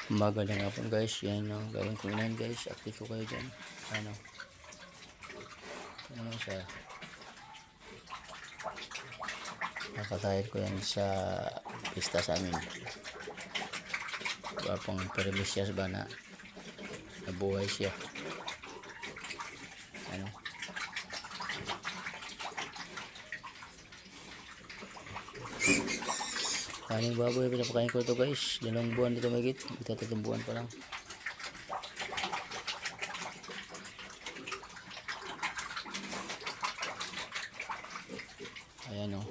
Magaling nga po guys, yan ang gawin ko yan guys, active ko kayo dyan. Ano siya, nakatayad ko yan sa pista sa amin. Wapang permisyas ba na nabuhay siya. Kaning baboy, pinapakain ko ito guys, 2 buwan dito magigit, ito 3 buwan pa lang. Ayan o.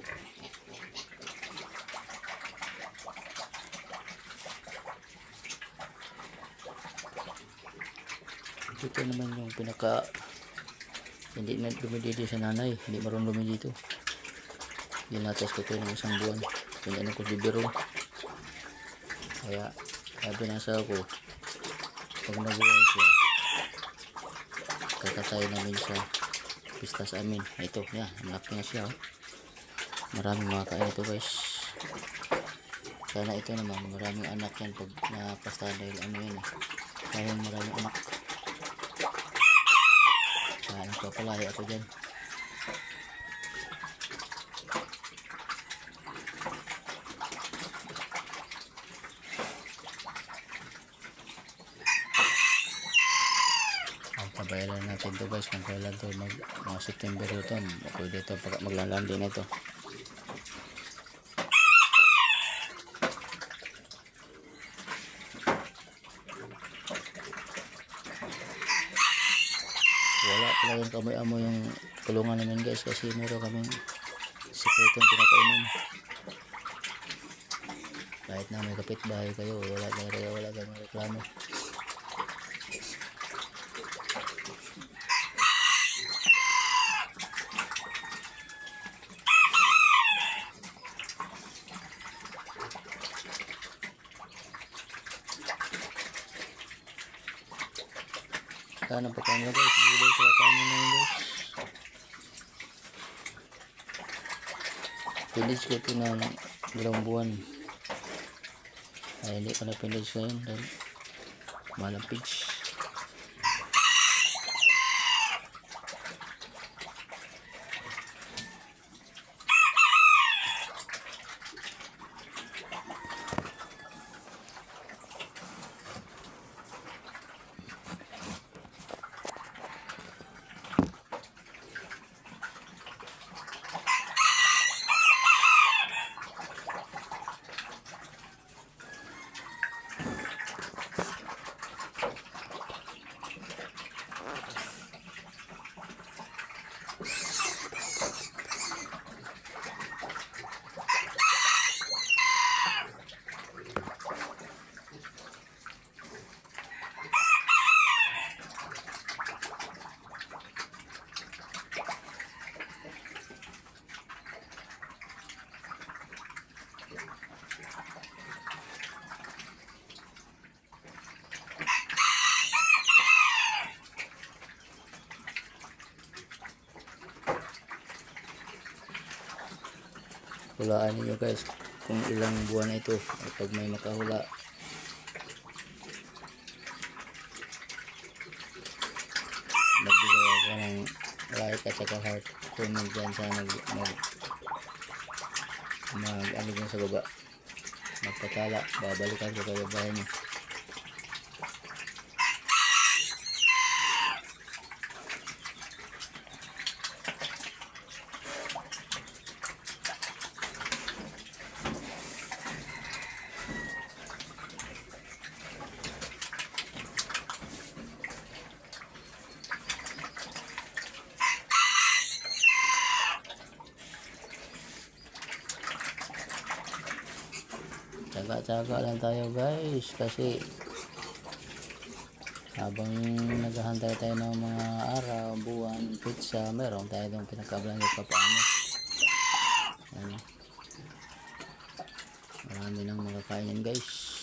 Ito naman yung pinaka hindi na dumididi sa nanay, hindi marunong dumididi dito. Dinatas ko ito ng 1 buwan. Pinano ko bibiro. Kaya binasa ko, pag nabuhay siya, kakatay namin sa pista sa amin. Ito, yan, malaki na siya. Maraming mga kain ito guys. Sana ito naman, maraming anak yan pag napasta dahil ano yan eh. Kaya maraming anak. Kaya nagpapalahi ako dyan. Tabayaran natin to guys kung kailan to mga September ito. Pwede ito pag maglalandi na ito. Wala talagang kamoy-amoy yung kulungan namin guys kasi meron kaming sikretong pinapainom. Kahit na may kapitbahay kayo, wala kang reklamo. Kaya pa kanya guys, gulay sa kanya na yun guys. Pillage ko ito ng 2 buwan. Ay hindi ko na pillage ngayon dahil malampage. Hulaan niyo guys kung ilang buwan na ito pag may makahula. Magbigay ako ng like at saka heart comment dyan sa ano dyan sa baba. Magpatala, babalikan ko kayo bahay niyo. Tsaga-tsaga lang tayo guys kasi habang naghahantay tayo ng mga araw, buwan, pizza, meron tayo itong pinakablangit pa paano. Ano? Marami nang makakain yan guys.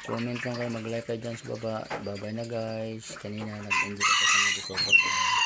Comment lang kayo, mag-like kayo dyan sa baba. Bye bye na guys. Kanina nag-enjoy ako sa mga discover.